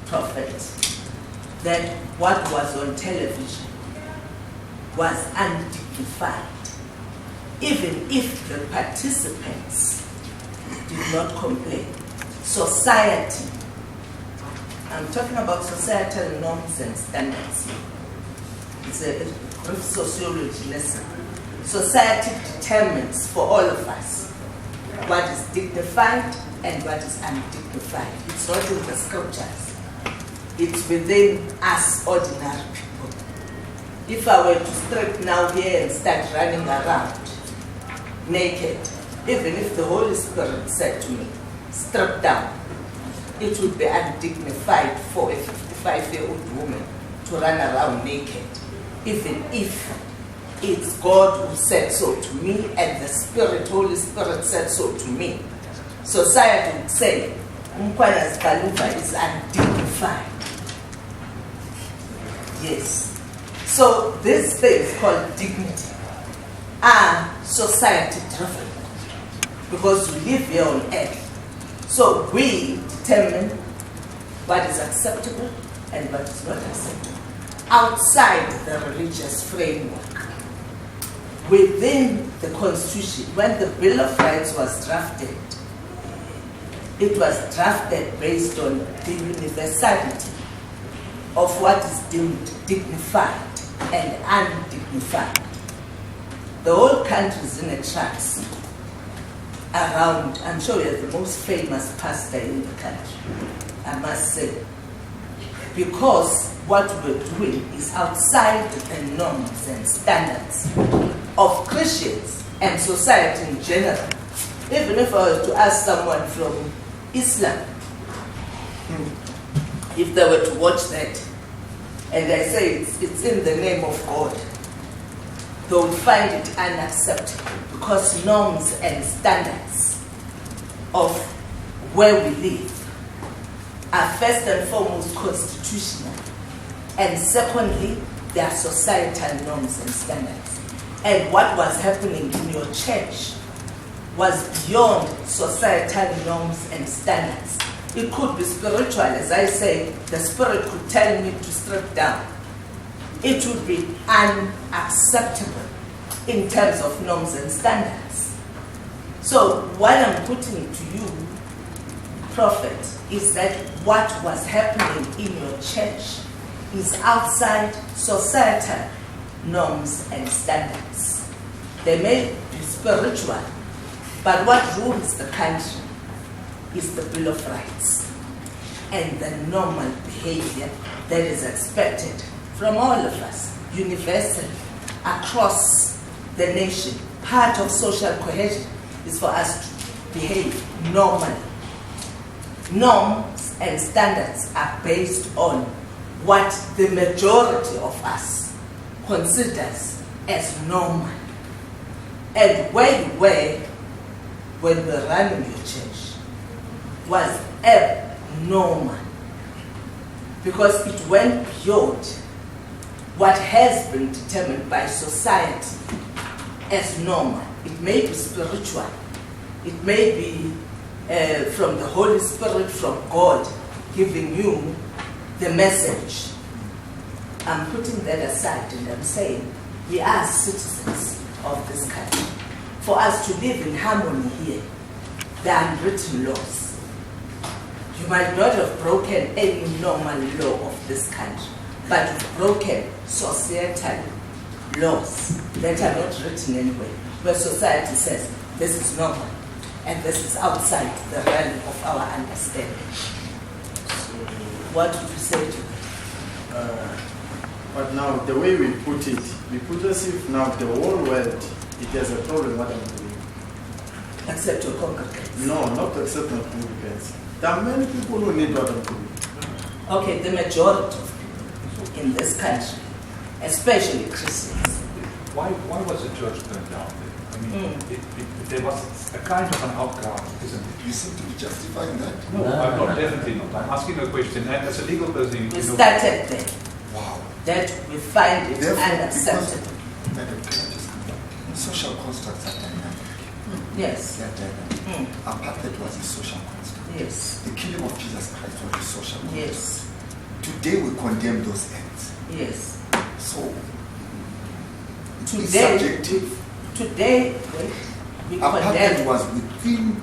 Prophet, that what was on television was undignified, even if the participants did not complain. Society, I'm talking about societal norms and standards. It's a brief sociology lesson. Society determines for all of us what is dignified and what is undignified. It's not in the scriptures. It's within us ordinary people. If I were to strip now here and start running around naked, even if the Holy Spirit said to me, strip down, it would be undignified for a 55-year-old woman to run around naked, even if it's God who said so to me and the Holy Spirit said so to me. Society would say, Mkwana's Kaluva is undignified. Yes. So these things called dignity are society driven because we live here on earth. So we determine what is acceptable and what is not acceptable outside the religious framework. Within the Constitution, when the Bill of Rights was drafted, it was drafted based on the universality of what is deemed dignified and undignified. The whole country is in a trance around. I'm sure you're the most famous pastor in the country, I must say, because what we're doing is outside the norms and standards of Christians and society in general. Even if I were to ask someone from Islam, if they were to watch that, and I say it's in the name of God, they would find it unacceptable because norms and standards of where we live are first and foremost constitutional, and secondly, they are societal norms and standards. And what was happening in your church was beyond societal norms and standards. It could be spiritual, as I say, the Spirit could tell me to strip down. It would be unacceptable in terms of norms and standards. So what I'm putting to you, Prophet, is that what was happening in your church is outside societal norms and standards. They may be spiritual, but what rules the country is the Bill of Rights and the normal behavior that is expected from all of us, universally, across the nation. Part of social cohesion is for us to behave normally. Norms and standards are based on what the majority of us considers as normal. And where you were when you were running your church was abnormal, because it went beyond what has been determined by society as normal. It may be spiritual, it may be from the Holy Spirit, from God, giving you the message. I'm putting that aside and I'm saying we are citizens of this country. For us to live in harmony here, there are unwritten laws. You might not have broken any normal law of this country, but you've broken societal laws that are not written anywhere, where society says this is normal and this is outside the realm of our understanding. What would you say to that? But now, the way we put as if now the whole world, it has a problem what I'm doing. Except your congregants. No, not except my congregants. There are many people who need what I'm doing. Okay, the majority of people in this country, especially Christians. Why was the church burned down? I mean, there was a kind of an outcry, isn't it? You seem to be justifying that. No, I'm not, definitely not. I'm asking a question, and as a legal person, We started there. Wow. That we find it Therefore, unacceptable. Madam, can I just come back? Social constructs are dynamic. Yes. They are dynamic. Apartheid was a social construct. Yes. The killing of Jesus Christ was a social construct. Yes. today we condemn those acts. Yes. So, it's Today, subjective. Today, we Apartheid condemn. was within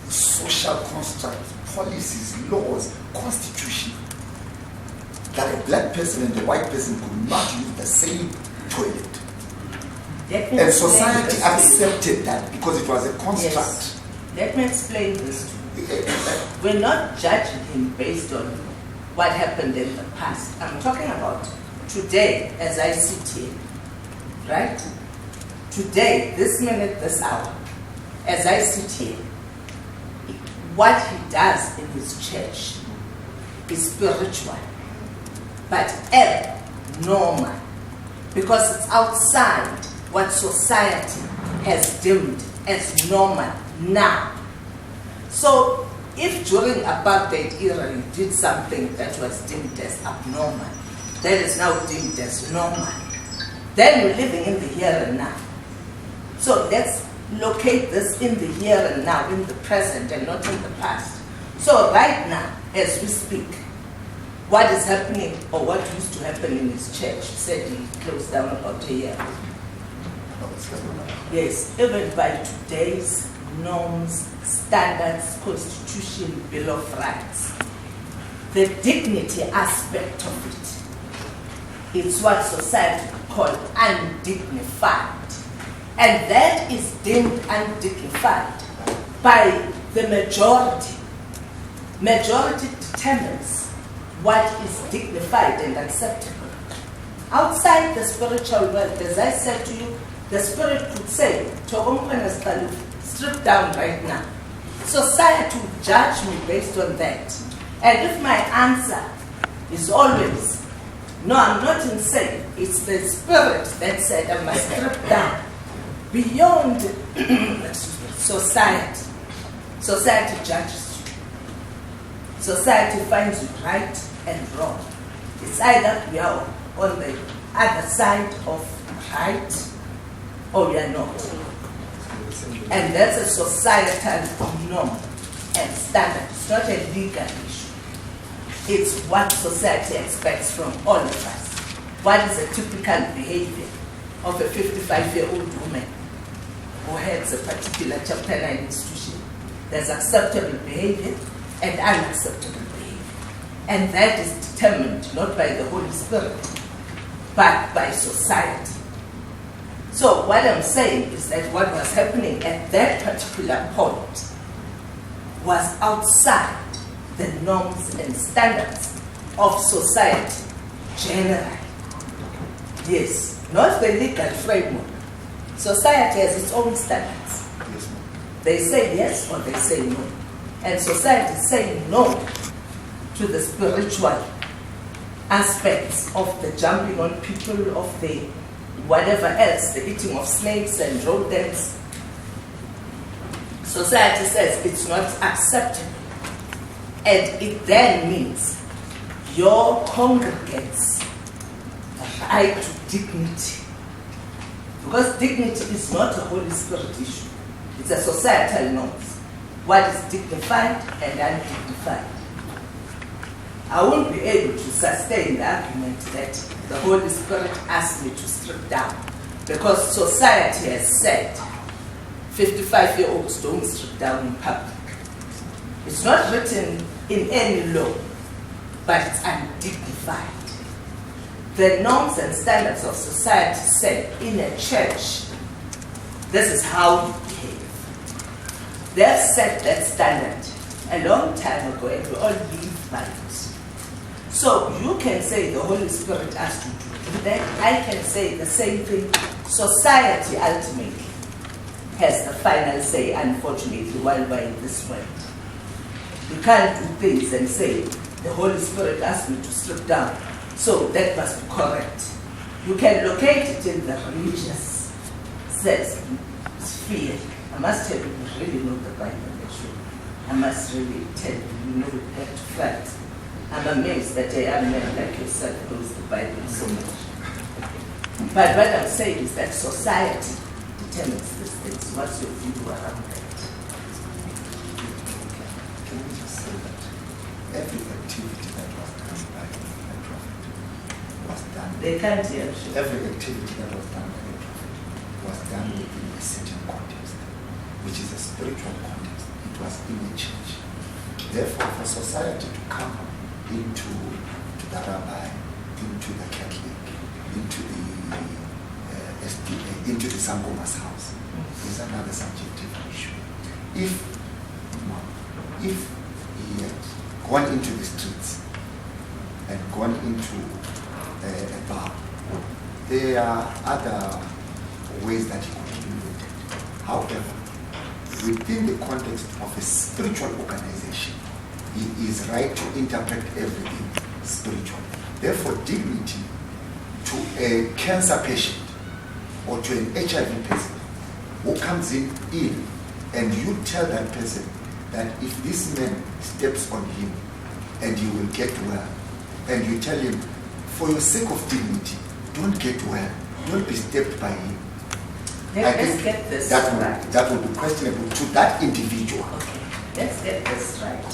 social constructs, policies, laws, constitution, that a black person and a white person could not use the same toilet. Let me And explain society this to you. accepted that because it was a construct. Yes. Let me explain this to you. We're not judging him based on what happened in the past. I'm talking about today as I sit here. Right? Today, this minute, this hour, as I sit here, what he does in his church is spiritual, but abnormal, because it's outside what society has deemed as normal now. So, if during apartheid era you did something that was deemed as abnormal, that is now deemed as normal, then you're living in the here and now. So let's locate this in the here and now, in the present and not in the past. So right now, as we speak, what is happening or what used to happen in his church, he said he closed down about a year. Yes, even by today's norms, standards, constitution, bill of rights, the dignity aspect of it, it's what society called undignified. And that is deemed undignified by the majority. Majority determines what is dignified and acceptable. Outside the spiritual world, as I said to you, the spirit could say, strip down right now. Society would judge me based on that. And if my answer is always, no, I'm not insane, it's the spirit that said I must strip down. Beyond society, society judges you. Society finds you right and wrong. It's either we are on the other side of right or we are not. And that's a societal norm and standard. It's not a legal issue. It's what society expects from all of us. What is a typical behavior of a 55-year-old woman who heads a particular Chapter 9 institution? There's acceptable behavior and unacceptable behavior. And that is determined not by the Holy Spirit, but by society. So what I'm saying is that what was happening at that particular point was outside the norms and standards of society generally. Yes, not the legal framework. Society has its own standards. They say yes or they say no. And society is saying no to the spiritual aspects of the jumping on people, of the whatever else, the eating of snakes and rodents. Society says it's not acceptable. And it then means your congregates right to dignity. Because dignity is not a Holy Spirit issue. It's a societal norm. What is dignified and undignified. I won't be able to sustain the argument that the Holy Spirit asked me to strip down, because society has said 55-year-olds don't strip down in public. It's not written in any law, but it's undignified. The norms and standards of society say in a church, this is how you behave. They've set that standard a long time ago, and we all live by it. So you can say the Holy Spirit asked you to do that. I can say the same thing. Society ultimately has the final say, unfortunately, while we're in this world. You can't do things and say, the Holy Spirit asked me to strip down, so that must be correct. You can locate it in the religious sphere. I must tell you, you really know the Bible. I must really tell you, you know it back to front. I'm amazed that a young man like yourself knows the Bible so much. But what I'm saying is that society determines these things. What's your view around that? Can we just say that every activity that was done by They can't hear you. Every activity that was done by the prophet was done within a certain context, which is a spiritual context. It was in a church. Therefore, for society to come into the rabbi, into the Catholic, into the SDA, into the Sangoma's house is another subjective issue. If he had gone into the streets and gone into a bar, there are other ways that he could be looked. However, within the context of a spiritual organization, he is right to interpret everything spiritual. Therefore, dignity to a cancer patient or to an HIV patient who comes in ill, and you tell that person that if this man steps on him and he will get well, and you tell him, for your sake of dignity, don't get well, don't be stepped by him. Let's get this right. That would be questionable to that individual. Okay, let's get this right.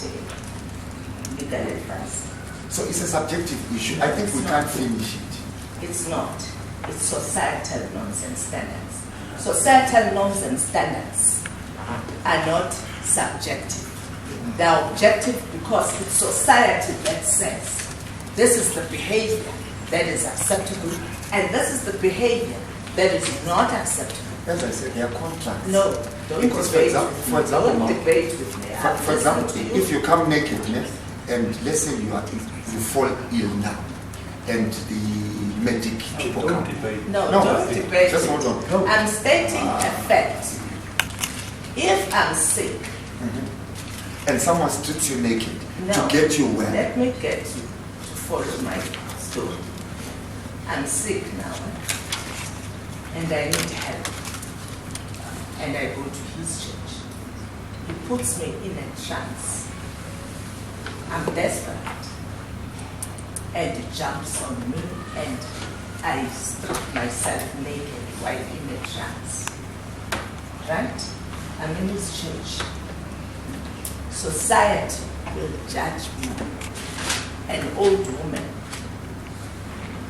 Legal advice. So it's a subjective issue. I think we can't finish it. It's not. It's societal norms and standards. Societal norms and standards are not subjective. They're objective because it's society that says this is the behavior that is acceptable and this is the behavior that is not acceptable. As I said, they are contracts. No, don't because debate for example, don't debate with me. For example, if you come naked, and let's say you fall ill now, and the medic people don't come. debate. No, No, don't debate. just hold on. No. I'm stating a fact. If I'm sick, And someone strips you naked no, to get you well. let me get you to follow my story. I'm sick now, and I need help. And I go to his church. He puts me in a trance. I'm desperate. And he jumps on me, and I strip myself naked while in a trance. Right? I'm in his church. Society will judge me, an old woman